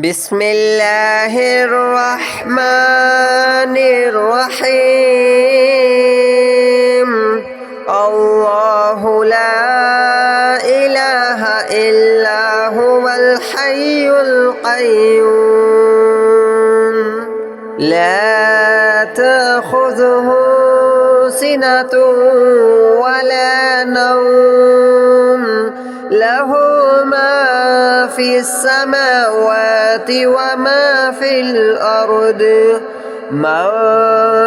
بسم الله الرحمن الرحيم. الله لا إله إلا هو الحي القيوم لا تأخذه سنة ولا نوم له ما في السماوات وما في الأرض من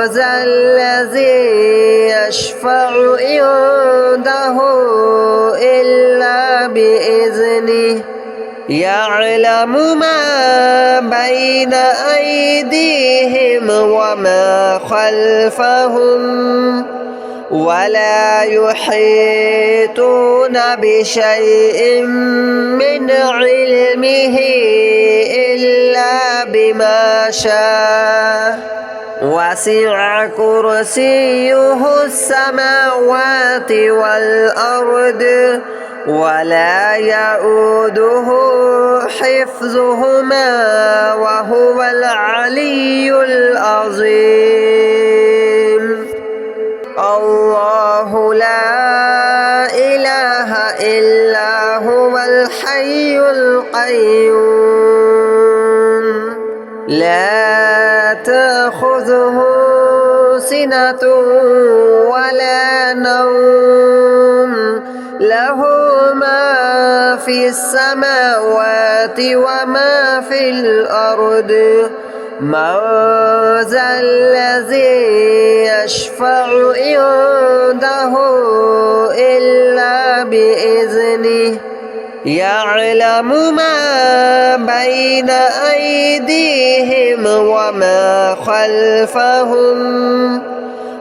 ذا الذي يشفع عنده إلا بإذنه يعلم ما بين أيديهم وما خلفهم ولا يحيطون بشيء من علمه إلا بما شاء وسع كرسيه السماوات والأرض ولا يؤوده حفظهما وهو العلي العظيم. الله لا إله إلا هو الحي القيوم لا تأخذه سنة ولا نوم له ما في السماوات وما في الأرض من ذا الذي يشفع عنده إلا بإذنه يعلم ما بين أيديهم وما خلفهم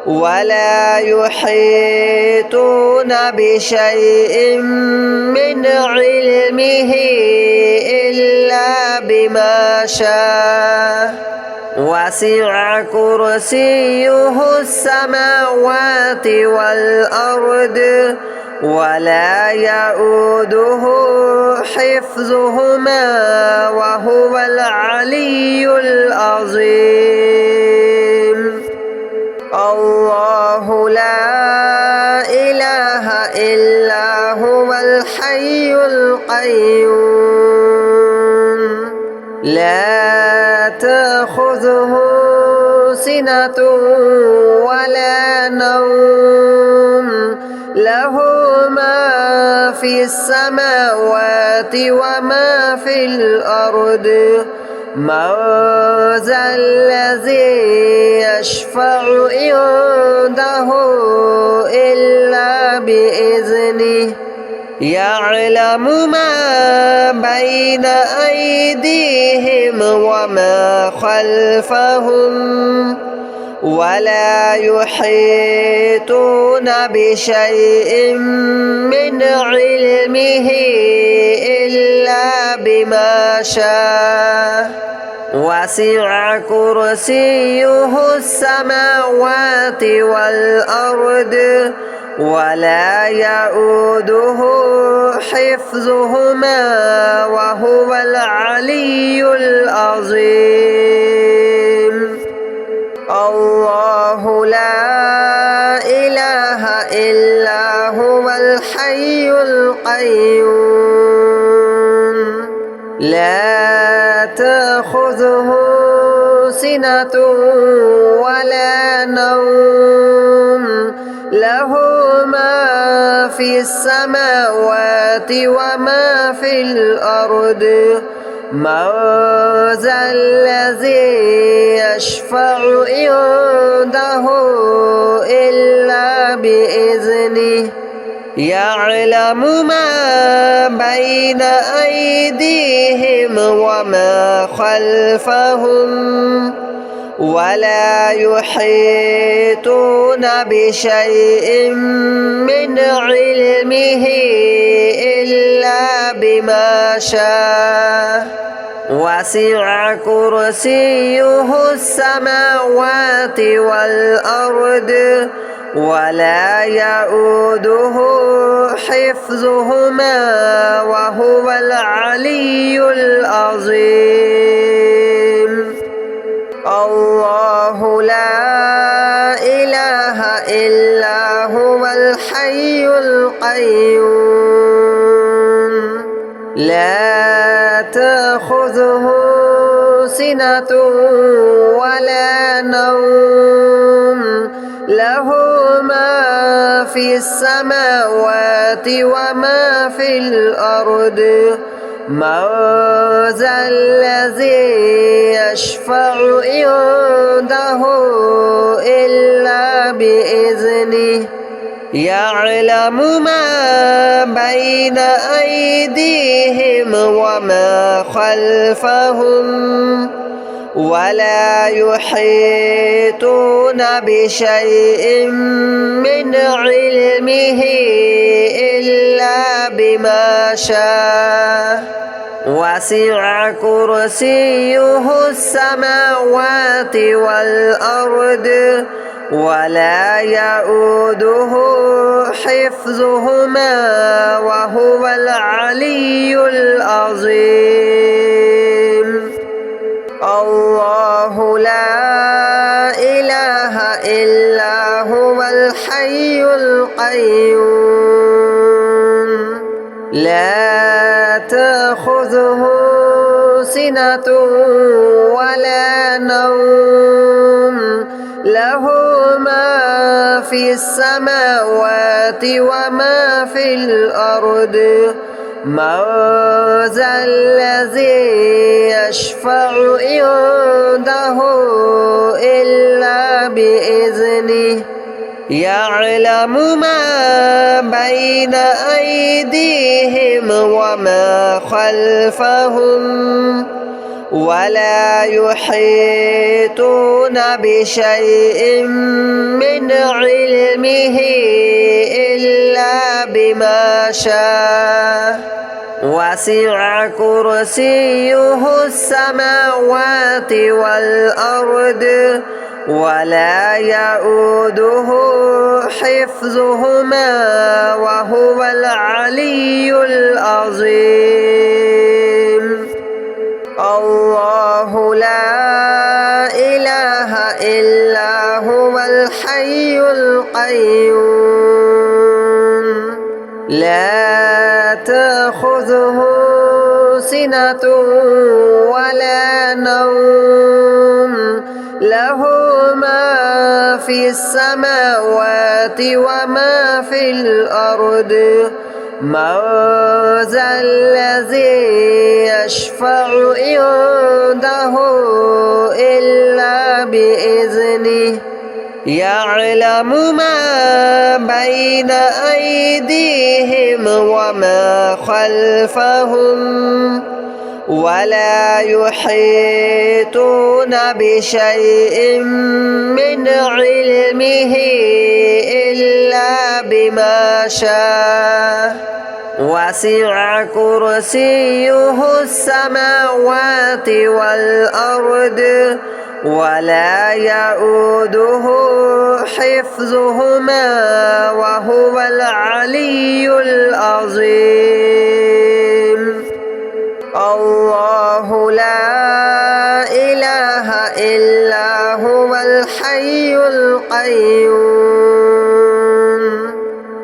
ولا يحيطون بشيء من علمه إلا بما شاء وسع كرسيه السماوات والأرض ولا يؤوده حفظهما وهو العلي العظيم. الله لا إله إلا هو الحي القيوم لا تأخذه سنة ولا نوم له ما في السماوات وما في الأرض من ذا الذي يشفع عنده إلا بإذنه يعلم ما بين أيديهم وما خلفهم ولا يحيطون بشيء من علمه إلا بما شاء وسع كرسيه السماوات والأرض ولا يؤوده حفظهما وهو العلي العظيم. الله لا إله إلا هو الحي القيوم لا تأخذه سنة ولا نوم له ما في السماوات وما في الأرض من ذا الذي يشفع عنده إلا بإذنه يعلم ما بين أيديهم وما خلفهم ولا يحيطون بشيء من علمه إلا بما شاء وسع كرسيه السماوات والأرض ولا يؤوده حفظهما وهو العلي العظيم. القيوم لا تأخذه سنة ولا نوم له ما في السماوات وما في الأرض من ذا الذي يشفع عنده إلا بإذنه يعلم ما بين أيديهم وما خلفهم ولا يحيطون بشيء من علمه إلا بما شاء وسع كرسيه السماوات والأرض ولا يؤوده حفظهما وهو العلي العظيم الله لا إله إلا هو الحي القيوم لا تأخذه سنة ولا نوم له ما في السماوات وما في الأرض من ذا الذي يشفع عنده إلا بإذنه يعلم ما بين أيديهم وما خلفهم ولا يحيطون بشيء من علمه إلا بما شاء وسع كرسيه السماوات والأرض ولا يؤوده حفظهما وهو العلي العظيم الله لا إله إلا هو الحي القيوم لا تأخذه سنة ولا نوم له ما في السماوات وما في الأرض من ذا الذي يشفع عنده إلا بإذنه يعلم ما بين أيديهم وما خلفهم ولا يحيطون بشيء من علمه إلا بما شاء وسع كرسيه السماوات والأرض ولا يؤوده حفظهما وهو العلي العظيم الله لا إله إلا هو الحي القيوم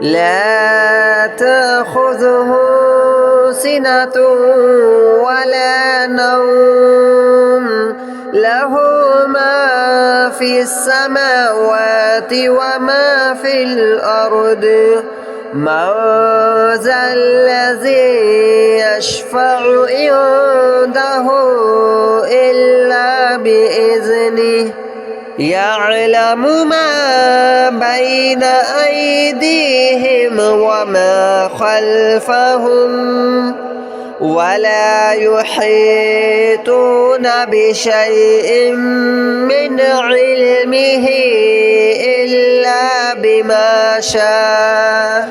لا تأخذه سنة ولا نوم له ما في السماوات وما في الأرض من ذا الذي يشفع عنده إلا بإذنه يعلم ما بين أيديهم وما خلفهم ولا يحيطون بشيء من علمه إلا بما شاء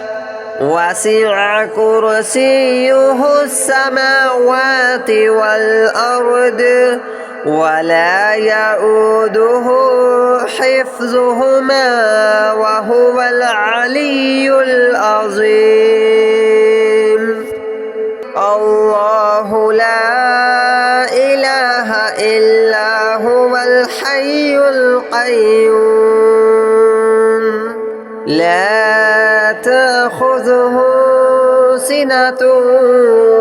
وسع كرسيه السماوات والأرض ولا يؤوده حفظهما وهو العلي العظيم الله لا إله إلا هو الحي القيوم لا تأخذه سنة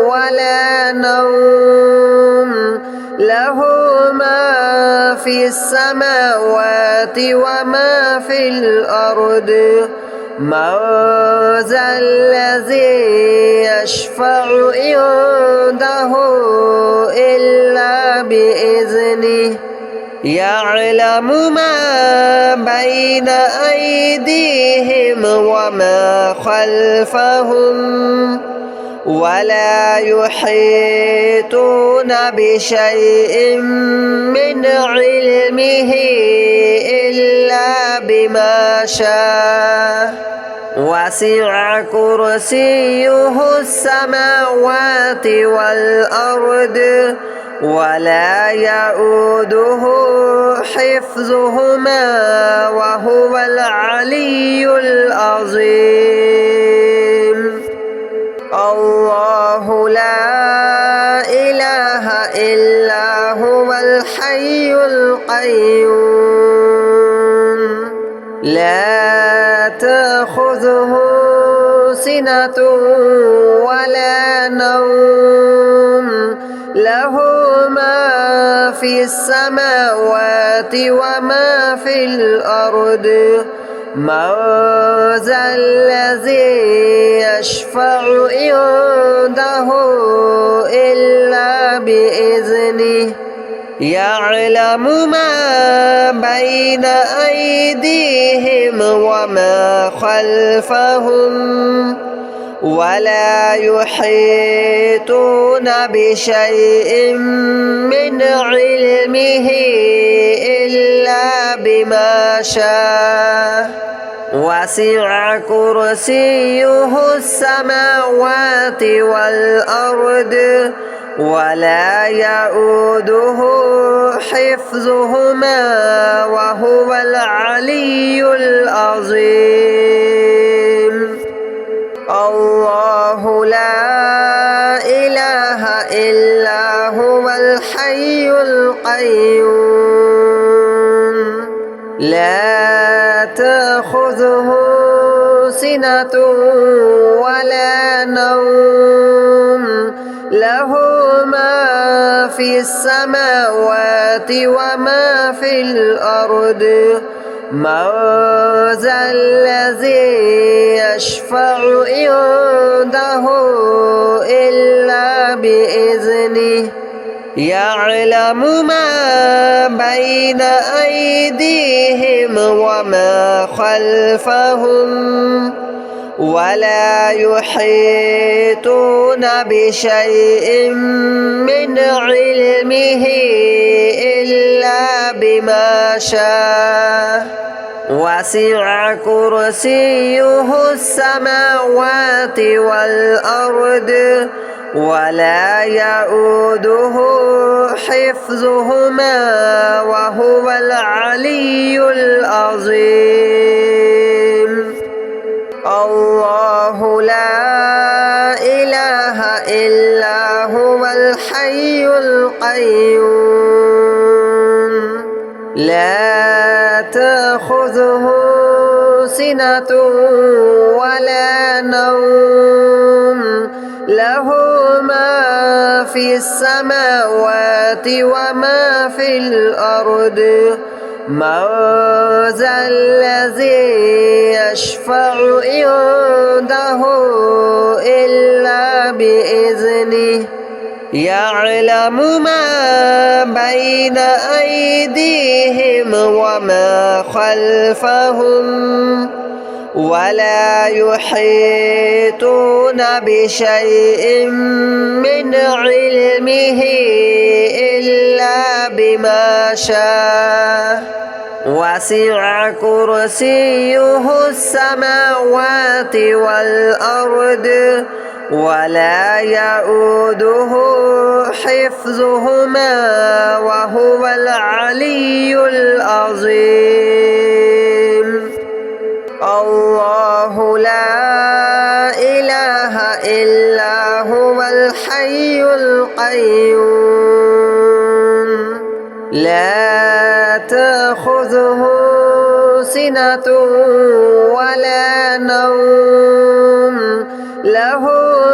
ولا نوم له ما في السماوات وما في الأرض من ذا الذي يشفع عنده إلا بإذنه يعلم ما بين أيديهم وما خلفهم ولا يحيطون بشيء من علمه إلا بما شاء وسع كرسيه السماوات والأرض ولا يؤوده حفظهما وهو العلي العظيم الله لا إله إلا هو الحي القيوم لا تأخذه سنة ولا نوم له ما في السماوات وما في الأرض من ذا الذي يشفع عنده إلا بإذنه يعلم ما بين أيديهم وما خلفهم ولا يحيطون بشيء من علمه إلا بما شاء وسع كرسيه السماوات والأرض ولا يؤوده حفظهما وهو العلي العظيم الله لا إله إلا هو الحي القيوم لا تأخذه سنة ولا نوم له ما في السماوات وما في الأرض من ذا الذي يشفع عنده إلا بإذنه يعلم ما بين أيديهم وما خلفهم ولا يحيطون بشيء من علمه إلا بما شاء وسع كرسيه السماوات والأرض ولا يؤوده حفظهما وهو العلي العظيم الله لا إله إلا هو الحي القيوم لا تأخذه سنة ولا نوم له ما في السماوات وما في الأرض من ذا الذي يشفع عنده إلا بإذنه يعلم ما بين أيديهم وما خلفهم ولا يحيطون بشيء من علمه إلا بما شاء وسع كرسيه السماوات والأرض ولا يؤوده حفظهما وهو العلي العظيم الله لا إله إلا هو الحي القيوم لا تأخذه سنة ولا نوم له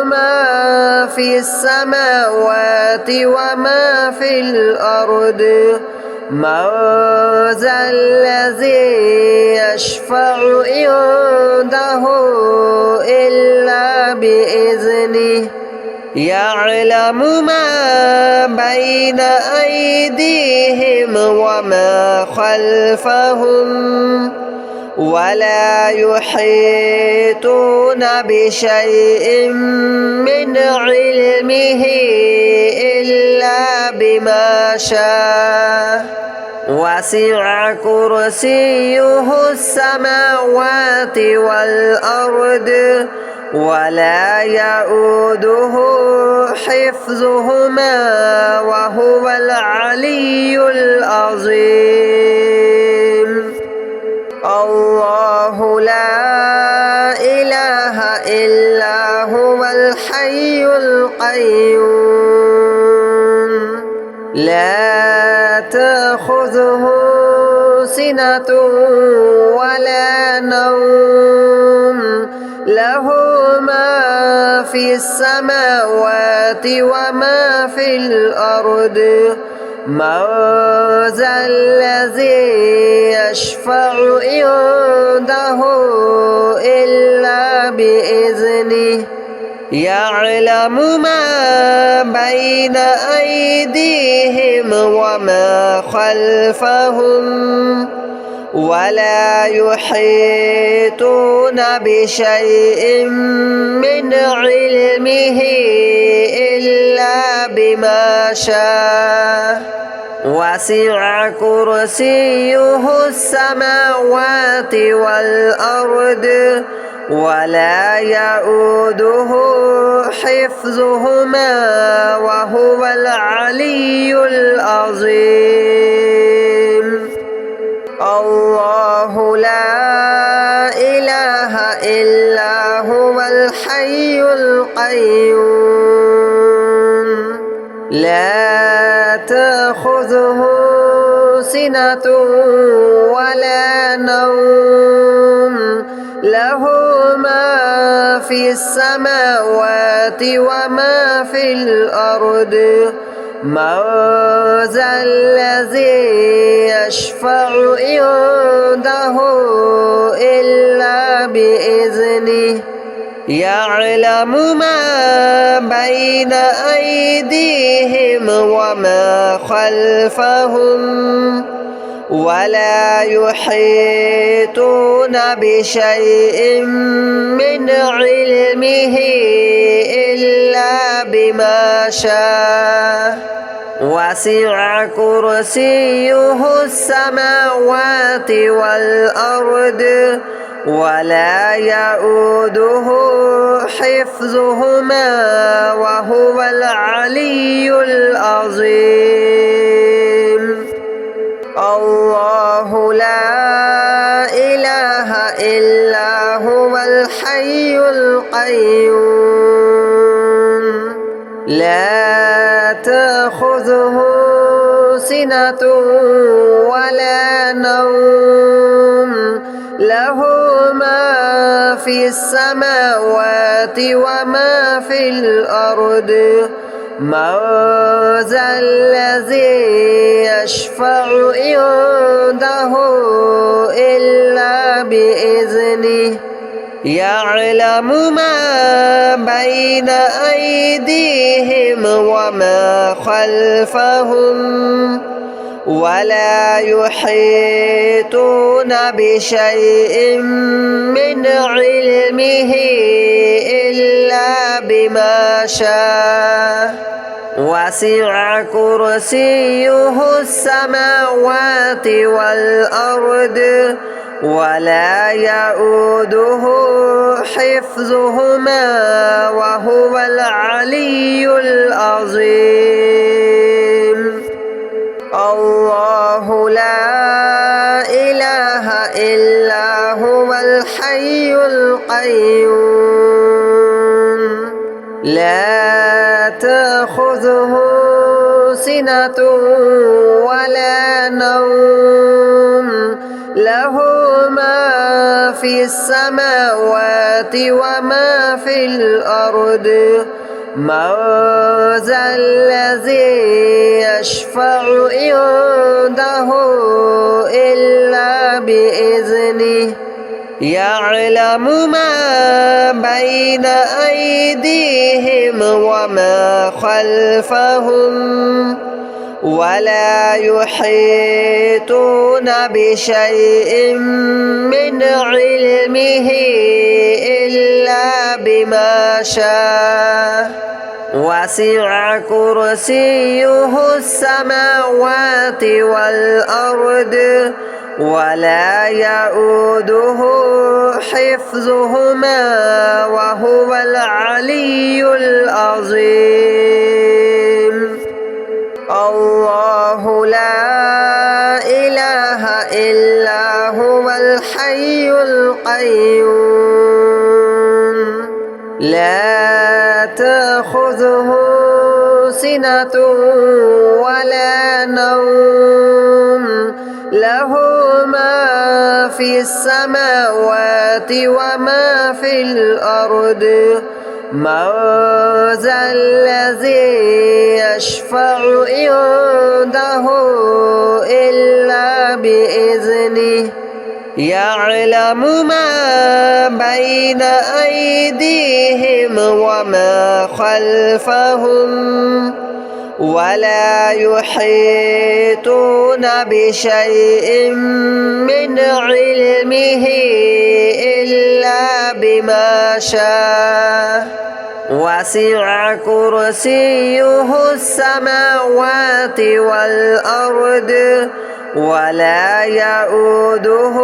ما في السماوات وما في الأرض من ذا الذي يشفع عنده إلا بإذنه يعلم ما بين أيديهم وما خلفهم ولا يحيطون بشيء من علمه إلا بما شاء وسع كرسيه السماوات والأرض ولا يؤوده حفظهما وهو العلي العظيم الله لا إله إلا هو الحي القيوم لا تأخذه سنة ولا نوم له ما في السماوات وما في الأرض من ذا الذي يشفع عنده إلا بإذنه يعلم ما بين أيديهم وما خلفهم ولا يحيطون بشيء من علمه إلا بما شاء وسع كرسيه السماوات والأرض ولا يؤوده حفظهما وهو العلي العظيم الله لا إله إلا هو الحي القيوم لا تأخذه سنة ولا نوم له ما في السماوات وما في الأرض من ذا الذي يشفع عنده إلا بإذنه يعلم ما بين أيديهم وما خلفهم ولا يحيطون بشيء من علمه إلا بما شاء وسع كرسيه السماوات والأرض ولا يؤوده حفظهما وهو العلي العظيم الله لا إله إلا هو الحي القيوم لا تأخذه سنة ولا نوم له ما في السماوات وما في الأرض من ذا الذي يشفع عنده إلا بإذنه يعلم ما بين أيديهم وما خلفهم ولا يحيطون بشيء من علمه إلا بما شاء وسع كرسيه السماوات والأرض ولا يؤوده حفظهما وهو العلي العظيم الله لا إله إلا هو الحي القيوم لا تأخذه سنة ولا نوم له ما في في السماوات وما في الأرض من ذا الذي يشفع عنده إلا بإذنه يعلم ما بين أيديهم وما خلفهم ولا يحيطون بشيء من علمه إلا بما شاء وسع كرسيه السماوات والأرض ولا يؤوده حفظهما وهو العلي العظيم الله لا إله إلا هو الحي القيوم لا تأخذه سنة ولا نوم له ما في السماوات وما في الأرض من ذا الذي يشفع عنده إلا بإذنه يعلم ما بين أيديهم وما خلفهم ولا يحيطون بشيء من علمه إلا بما شاء وسع كرسيه السماوات والأرض ولا يؤوده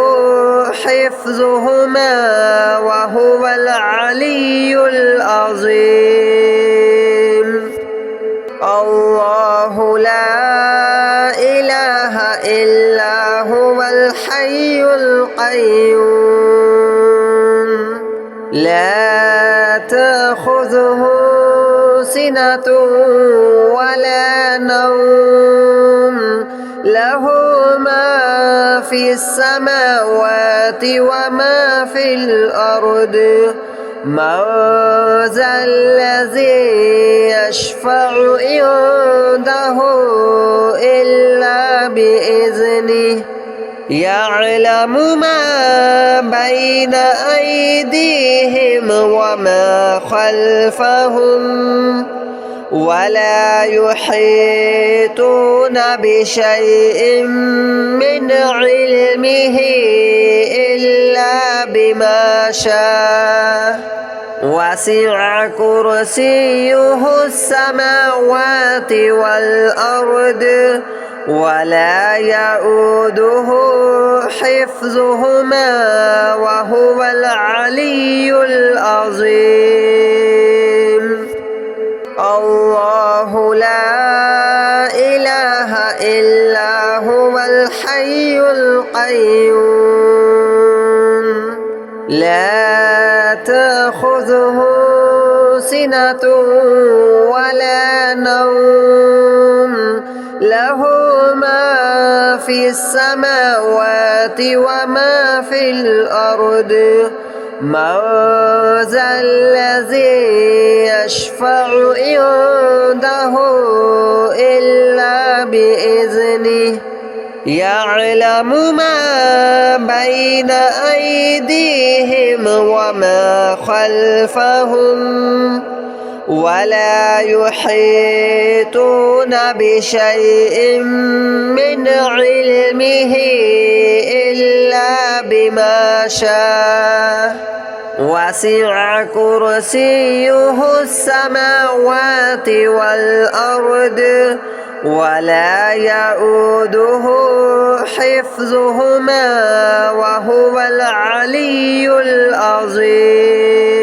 حفظهما وهو العلي العظيم الله لا إله إلا هو الحي القيوم لا تأخذه سنة ولا نوم له ما في السماوات وما في الأرض من ذا الذي يشفع عنده إلا بإذنه يعلم ما بين أيديهم وما خلفهم ولا يحيطون بشيء من علمه إلا بما شاء وسع كرسيه السماوات والأرض ولا يؤوده حفظهما وهو العلي العظيم الله لا إله إلا هو الحي القيوم لا تأخذه سنة ولا نوم له ما في السماوات وما في الأرض من ذا الذي يشفع عنده إلا بإذنه يعلم ما بين أيديهم وما خلفهم ولا يحيطون بشيء من علمه إلا بما شاء وسع كرسيه السماوات والأرض ولا يؤوده حفظهما وهو العلي العظيم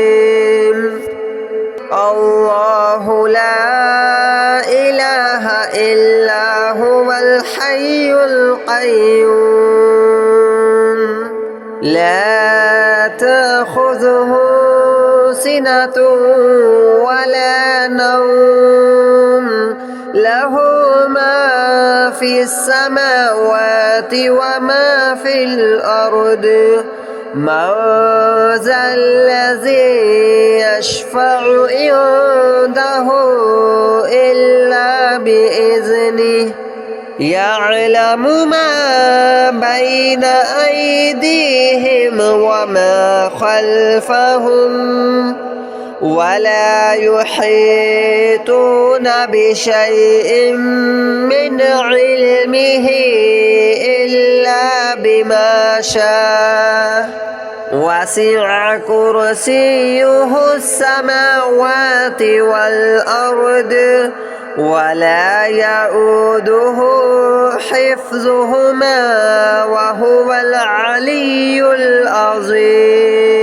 الله لا إله إلا هو الحي القيوم لا تأخذه سنة ولا نوم له ما في السماوات وما في الأرض من ذا الذي يشفع عنده إلا بإذنه يعلم ما بين أيديهم وما خلفهم ولا يحيطون بشيء من علمه إلا بما شاء وسع كرسيه السماوات والأرض ولا يؤوده حفظهما وهو العلي العظيم